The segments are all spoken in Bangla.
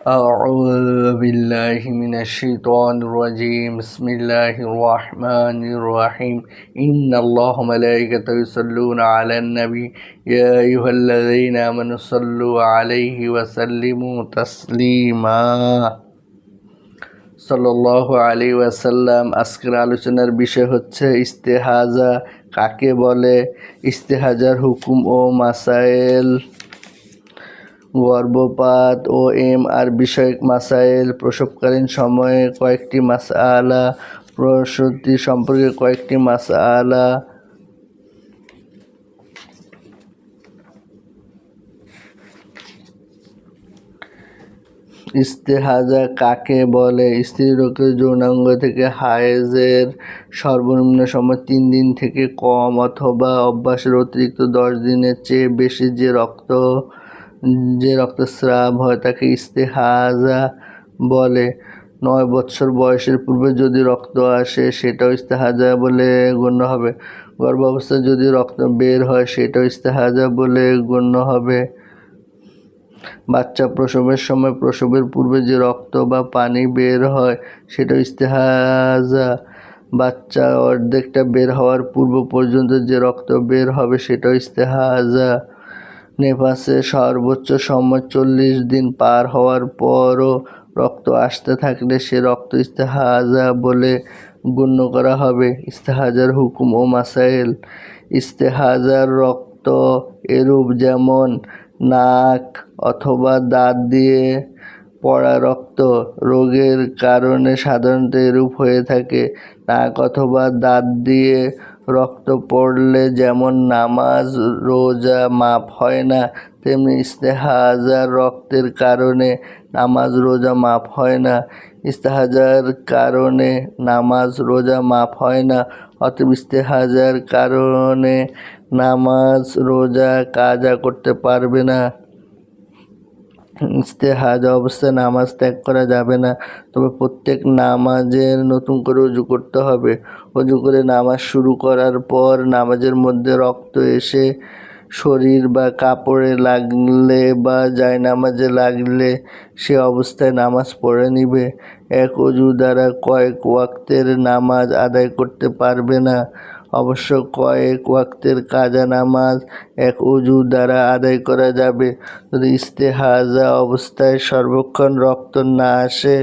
أعوذ بالله من الشيطان الرجيم بسم الله الرحمن الرحيم إن الله ملائكته يصلون على النبي يا أيها الذين آمنوا صلوا عليه وسلموا تسليما সাল্লাল্লাহু আলাইহি ওয়াসাল্লাম। আজকের আলোচনার বিষয় হচ্ছে ইস্তেহাজা কাকে বলে, ইস্তেহাজার হুকুম ও মাসাইল, গর্ভপাত ও আর বিষয়ক মাসাইল, প্রসবকালীন সময়ে কয়েকটি মাসআলা, প্রসূতি সম্পর্কে কয়েকটি মাসআলা। ইস্তেহাজা কাকে বলে? স্ত্রীলোকের যৌনাঙ্গ থেকে হায়েজের সর্বনিম্ন সময় 3 দিন থেকে কম অথবা অভ্যাসের অতিরিক্ত 10 দিনের চেয়ে বেশি যে রক্তস্রাব হয় তাকে ইস্তেহাজা বলে। 9 বছর বয়সের পূর্বে যদি রক্ত আসে সেটাও ইস্তেহাজা বলে গণ্য হবে। গর্ভাবস্থায় যদি রক্ত বের হয় সেটাও ইস্তেহাজা বলে গণ্য হবে। বাচ্চা প্রসবের সময় প্রসবের পূর্বে যে রক্ত বা পানি বের হয় সেটাও ইস্তেহাজা। বাচ্চা অর্ধেকটা বের হওয়ার পূর্ব পর্যন্ত যে রক্ত বের হবে সেটাও ইস্তেহাজা। নেফাসের সর্বোচ্চ সময় 40 দিন পার হওয়ার পরও রক্ত আসতে থাকলে সে রক্ত ইস্তেহাজা বলে গণ্য করা হবে। ইস্তেহাজার হুকুম ও মাসাইল। ইস্তেহাজার রক্ত এরূপ, যেমন নাক অথবা দাঁত দিয়ে পড়া রক্ত রোগের কারণে সাধারণত এরূপ হয়ে থাকে। নাক অথবা দাঁত দিয়ে রক্ত পড়লে যেমন নামাজ রোজা মাপ হয় না, তেমনি ইস্তেহাজার রক্তের কারণে নামাজ রোজা মাপ হয় না। ইস্তেহাজার কারণে নামাজ রোজা মাপ হয় না, অতএব ইস্তেহাজার কারণে নামাজ রোজা কাজা করতে পারবে না। ইস্তেহাজা অবস্থায় নামাজ ত্যাগ করা যাবে না, তবে প্রত্যেক নামাজের নতুন করে ওযু করতে হবে। ওযু করে নামাজ শুরু করার পর নামাজের মধ্যে রক্ত এসে শরীর বা কাপড়ে লাগলে বা জায়নামাজে লাগলে সে অবস্থায় নামাজ পড়ে নিবে। এক ওযু দ্বারা কয়েক ওয়াক্তের নামাজ আদায় করতে পারবে না। অবশ্য কয়েক ওয়াক্তের কাজা নামাজ এক ওযু দ্বারা আদায় করা যাবে যদি ইস্তেহাজা অবস্থায় সর্বক্ষণ রক্ত না আসে,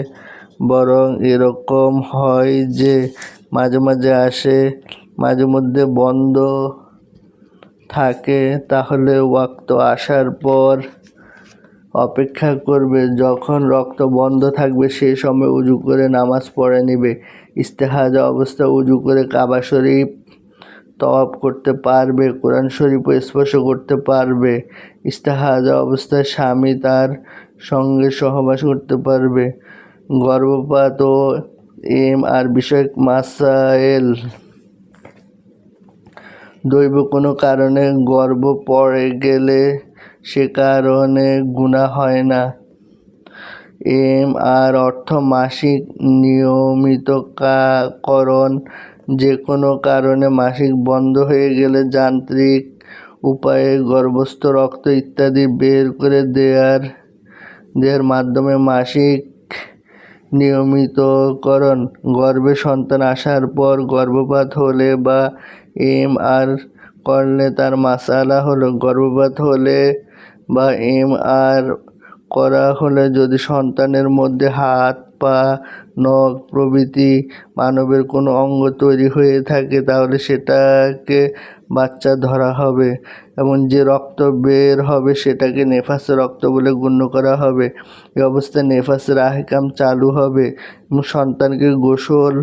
বরং এরকম হয় যে মাঝে মাঝে আসে, মাঝে মধ্যে বন্ধ থাকে, তাহলে ওয়াক্ত আসার পর অপেক্ষা করবে। যখন রক্ত বন্ধ থাকবে সেই সময় ওযু করে নামাজ পড়ে নিবে। ইস্তেহাজা অবস্থায় ওযু করে কাবা শরীফ তওয়াফ করতে পারবে, কোরআন শরীফও স্পর্শ করতে পারবে। ইস্তেহাজা অবস্থায় স্বামী তার সঙ্গে সহবাস করতে পারবে। গর্ভপাত ও আর বিষয়ক মাসাইল। দৈব কোনো কারণে গর্ভ পড়ে গেলে সে কারণে গুনাহ হয় না। আর অর্থ মাসিক নিয়মিতকরণ। যে কোনো কারণে মাসিক বন্ধ হয়ে গেলে যান্ত্রিক উপায়ে গর্ভস্থ রক্ত ইত্যাদি বের করে দেওয়ার মাধ্যমে মাসিক নিয়মিতকরণ। গর্ভে সন্তান আসার পর গর্ভপাত হলে বা আর করলে তার মাসালা হলো, গর্ভপাত হলে বা আর করা হলে যদি সন্তানের মধ্যে হাত পা নখ প্রভৃতি মানবের কোনো অঙ্গ তৈরি হয়ে থাকে তাহলে সেটাকে বাচ্চা ধরা হবে এবং যে রক্ত বের হবে সেটাকে নেফাসের রক্ত বলে গণ্য করা হবে। এই অবস্থায় নেফাসের আহকাম চালু হবে এবং সন্তানকে গোসল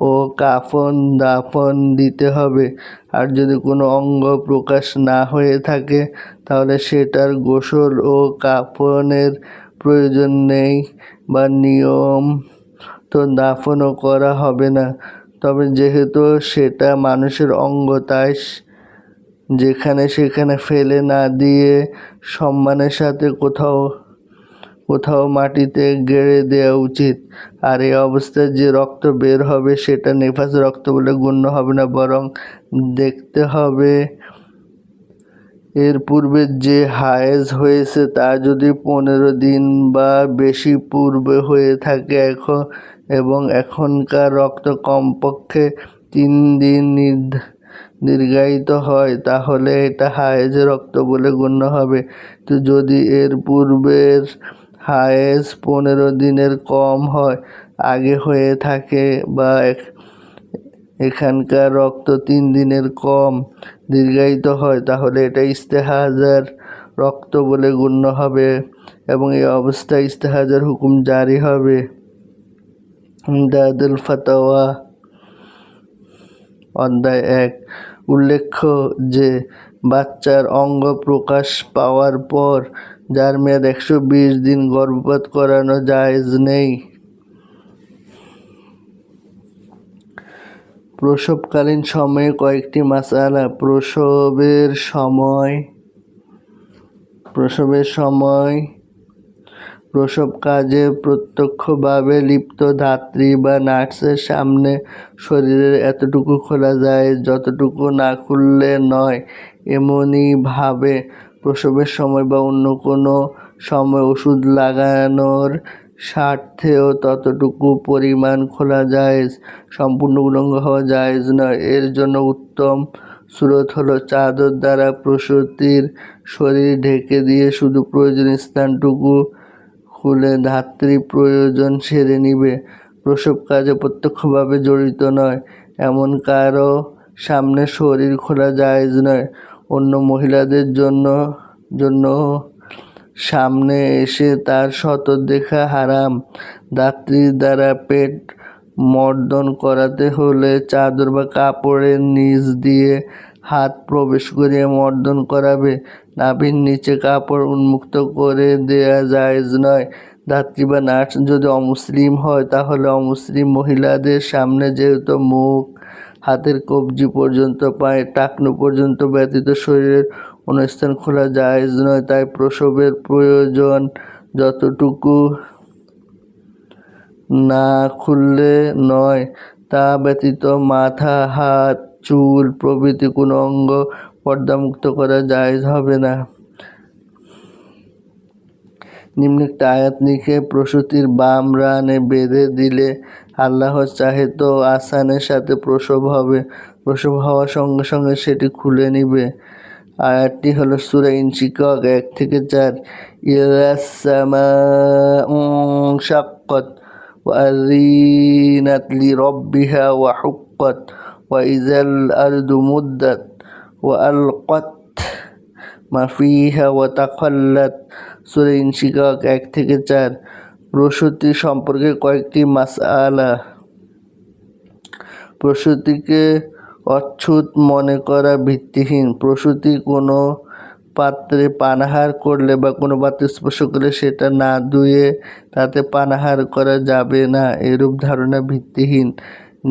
ও কাফন দাফন দিতে হবে। আর যদি কোনো অঙ্গ প্রকাশ না হয়ে থাকে তাহলে সেটার গোসল ও কাফনের প্রয়োজন নেই বা নিয়ম তো দাফনও করা হবে না। তবে যেহেতু সেটা মানুষের অঙ্গ, তাই যেখানে সেখানে ফেলে না দিয়ে সম্মানের সাথে কোথাও মাটিতে গেড়ে দেওয়া উচিত। আর এই অবস্থায় যে রক্ত বের হবে সেটা নেফাস রক্ত বলে গণ্য হবে না, বরং দেখতে হবে এর পূর্বে যে হায়েজ হয়েছে তা যদি 15 দিন বা বেশি পূর্বে হয়ে থাকে এবং এখনকার রক্ত কমপক্ষে 3 দিন দীর্ঘায়িত হয় তাহলে এটা হায়েজ রক্ত বলে গণ্য হবে। তো যদি এর পূর্বের হায়েজ 15 দিনের কম হয় আগে হয়ে থাকে বা এখানকার রক্ত 3 দিনের কম দীর্ঘায়িত হয় তাহলে এটা ইস্তেহাজার রক্ত বলে গণ্য হবে এবং এই অবস্থায় ইস্তেহাজার হুকুম জারি হবে। দাদুল ফাতাওয়া অধ্যায় 1। উল্লেখ্য যে বাচ্চার অঙ্গ প্রকাশ পাওয়ার পর যার মেয়াদ 120 দিন গর্ভপাত করানো জায়েজ নেই। প্রসবকালীন সময়ে কয়েকটি মাসআলা। প্রসবের সময় প্রসব কাজে প্রত্যক্ষভাবে লিপ্ত ধাত্রী বা নার্সের সামনে শরীরের এতটুকু খোলা যায় যতটুকু না খুললে নয়। এমনিভাবে প্রসবের সময় বা অন্য কোনো সময় ওষুধ লাগানোর স্বার্থেও ততটুকু পরিমাণ খোলা জায়েজ। সম্পূর্ণ উলঙ্গ হওয়া জায়েজ নয়। এর জন্য উত্তম সুরত হলো চাদর দ্বারা প্রসূতির শরীর ঢেকে দিয়ে শুধু প্রয়োজনীয় স্থানটুকু খুলে ধাত্রী প্রয়োজন সেরে নিবে। প্রসব কাজে প্রত্যক্ষভাবে জড়িত নয় এমন কারো সামনে শরীর খোলা জায়েজ নয়। অন্য মহিলাদের জন্য সামনে এসে তার সতর দেখা হারাম। ধাত্রীর দ্বারা পেট মর্দন করাতে হলে চাদর বা কাপড়ের নিচ দিয়ে হাত প্রবেশ করিয়ে মর্দন করাবে। নাভির নিচে কাপড় উন্মুক্ত করে দেয়া জায়েজ নয়। ধাত্রী বা নার্স যদি অমুসলিম হয় তাহলে অমুসলিম মহিলাদের সামনে যেহেতু মুখ, হাতের কবজি পর্যন্ত, পায়ের টাকনু পর্যন্ত ব্যতীত শরীরের কোনো স্থান খোলা জায়েজ নয়, তাই প্রসবের প্রয়োজন যতটুকু না খুললে নয় তা ব্যতীত মাথা, হাত, চুল প্রভৃতি কোনো অঙ্গ পর্দামুক্ত করা জায়েজ হবে না। নিম্নোক্ত আয়াত লিখে প্রসূতির বাম রানে বেঁধে দিলে আল্লাহ চাহে তো আসানের সাথে প্রসব হবে। প্রসব হওয়ার সঙ্গে সঙ্গে সেটি খুলে নিবে। আয়াতটি হলো সূরা ইনশিকাক 1-4। ইযাস সামাউ শাক্কাত ওয়া আযীনাত লিরাব্বিহা ওয়া হুক্কাত ওয়া ইযাল আরদু মুদ্দাত ওয়া আলকাত মা ফিহা ওয়া তাখাল্লাত। সূরা ইনশিকাক 1-4। প্রসূতি সম্পর্কে কয়েকটি মাসআলা। প্রসূতিকে অচ্ছুত মনে করা ভিত্তিহীন। প্রসূতি কোনো পাত্রে পানাহার করলে বা কোনো পাত্রে স্পর্শ করলে সেটা না ধুয়ে তাতে পানাহার করা যাবে না, এরূপ ধারণা ভিত্তিহীন।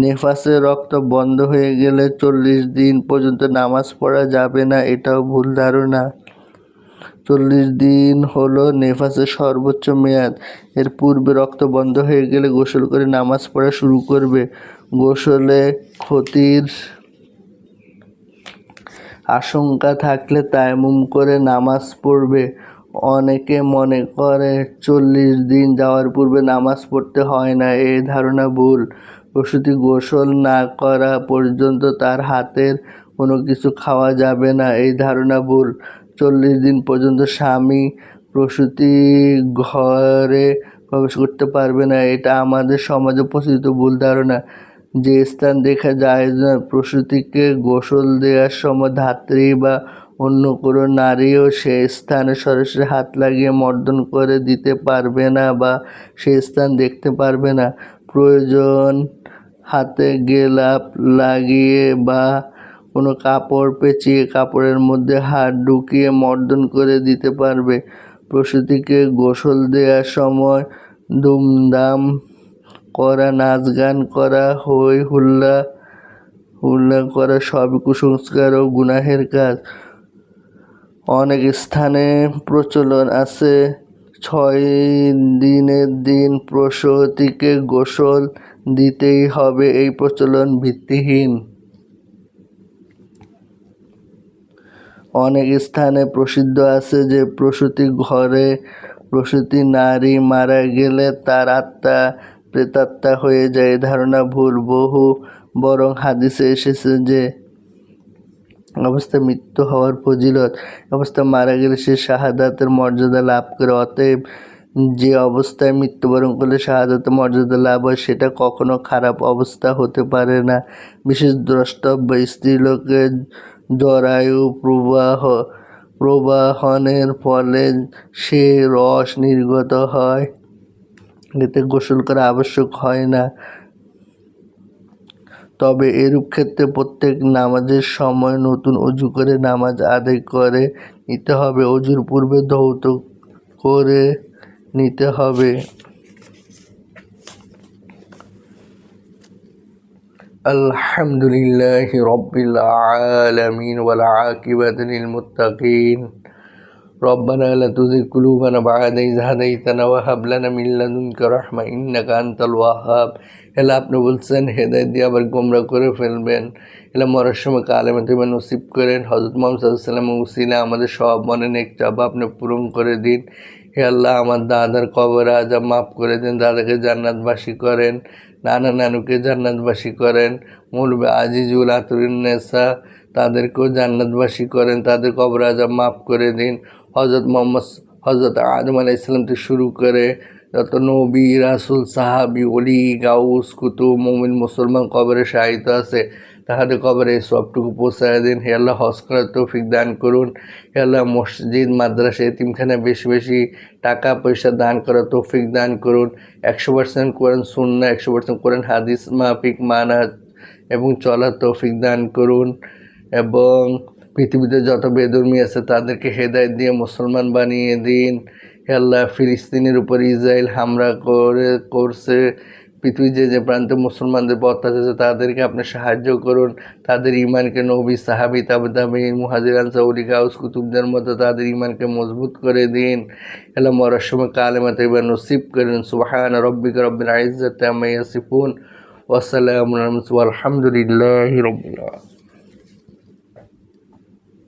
নেফাসের রক্ত বন্ধ হয়ে গেলে 40 দিন পর্যন্ত নামাজ পড়া যাবে না, এটাও ভুল ধারণা। 40 দিন হলো নেফাসের সর্বোচ্চ মেয়াদ। এর পূর্বে রক্ত বন্ধ হয়ে গেলে গোসল করে নামাজ পড়া শুরু করবে। গোসলে ক্ষতির আশঙ্কা থাকলে তায়াম্মুম করে নামাজ পড়বে। অনেকে মনে করে 40 দিন যাওয়ার পূর্বে নামাজ পড়তে হয় না, এই ধারণা ভুল। প্রসূতি গোসল না করা পর্যন্ত তার হাতের কোনো কিছু খাওয়া যাবে না, এই ধারণা ভুল। 40 দিন পর্যন্ত স্বামী প্রসূতি ঘরে প্রবেশ করতে পারবে না, এটা আমাদের সমাজে প্রচলিত ভুল ধারণা। যে স্থান দেখা জায়েজ নয়, প্রসূতিকে গোসল দেওয়ার সময় ধাত্রী বা অন্য কোনো নারীও সে স্থানে সরাসরি হাত লাগিয়ে মর্দন করে দিতে পারবে না বা সে স্থান দেখতে পারবে না। প্রয়োজন হাতে গেলাপ লাগিয়ে বা কোনো কাপড় পেঁচিয়ে কাপড়ের মধ্যে হাত ঢুকিয়ে মর্দন করে দিতে পারবে। প্রসূতিকে গোসল দেওয়ার সময় দুমদাম করা, নাচ গান করা, হই হুল্লা করা সবই কুসংস্কার ও গুনাহের কাজ। অনেক স্থানে প্রচলন আছে 6 দিনের দিন প্রসূতিকে গোসল দিতেই হবে, এই প্রচলন ভিত্তিহীন। অনেক স্থানে প্রসিদ্ধ আছে যে প্রসূতি ঘরে প্রসূতি নারী মারা গেলে তার আত্মা প্রেতাত্মা হয়ে যায়। ধারণা ভুল। বরং হাদিসে এসেছে যে অবস্থায় মৃত্যু হওয়ার ফজিলত, অবস্থায় মারা গেলে সে শাহাদাতের মর্যাদা লাভ করে। অতএব যে অবস্থায় মৃত্যুবরণ করলে শাহাদাতের মর্যাদা লাভ হয় সেটা কখনো খারাপ অবস্থা হতে পারে না। বিশেষ দ্রষ্টব্য, স্ত্রীলোকের জরায়ু প্রবাহনের ফলে সে রস নির্গত হয়, এতে গোসল করা আবশ্যক হয় না। তবে এরূপ ক্ষেত্রে প্রত্যেক নামাজের সময় নতুন অজু করে নামাজ আদায় করে নিতে হবে। অজুর পূর্বে ধৌত করে নিতে হবে। আলহামদুলিল্লাহি রাব্বিল আলামিন ওয়াল আকিবাতু লিল মুত্তাকিন। রব্বানা লা তুযিগ কুলুবানা বা'দা ইয হাদাইতানা ওয়া হাব লানা মিন লাদুনকা রাহমা ইন্নাকা আনতাল ওয়াহ্হাব। আপনি বলছেন হেদায়েত দিয়ে আবার গোমরা করে ফেলবেন। মরার সময় কালেমা তৈয়্যিবা নসিব করেন। হযরত মুহাম্মদ সাল্লাল্লাহু আলাইহি ওয়াসাল্লামের উসিলায় আমাদের সব মনে নেক চাওয়া আপনি পূরণ করে দিন। হে আল্লাহ, আমার দাদার কবর আযাব মাফ করে দিন, দাদাকে জান্নাতবাসী করেন, নানা নানুকে জান্নাতবাসী করেন, মৌলভী আজিজুল আতরুন্নেসা তাদেরকেও জান্নাতবাসী করেন, তাদের কবর আযাব মাফ করে দিন। হযরত আদম আলাইহিস সালাম থেকে শুরু করে যত নবী রাসূল সাহাবী ওলি গাউস কুতুব মুমিন মুসলমান কবরে শায়িত আছে তাহাদের কবরে সবটুকু পৌঁছায় দিন। হে আল্লাহ, হজ করার তৌফিক দান করুন। হে আল্লাহ, মসজিদ মাদ্রাসা এতিমখানা বেশি বেশি টাকা পয়সা দান করার তৌফিক দান করুন। 100% কোরআন সুন্নাহ, 100% কোরআন হাদিস মাফিক মানাজ এবং চলার তৌফিক দান করুন। এবং পৃথিবীতে যত বেধর্মী আছে তাদেরকে হেদায়েত দিয়ে মুসলমান বানিয়ে দিন। হে আল্লাহ, ফিলিস্তিনের উপর ইসরায়েল হামলা করছে, পৃথিবীর যে প্রান্তে মুসলমানদের অত্যাচার তাদেরকে আপনি সাহায্য করুন। তাদের ইমানকে নবী সাহাবী তাবেঈন মুহাজির আনসার ওলি গাউস কুতুবদের মতো তাদের ইমানকে মজবুত করে দিন। আল্লাহ, মরার সময় কালেমা তৈয়্যিবা নসিব করেন। সুবহানা রাব্বিকা রাব্বিল ইজ্জাতি আম্মা ইয়াসিফুন ওয়া সালামুন আলাল মুরসালিন ওয়ালহামদুলিল্লাহি রাব্বিল আলামিন।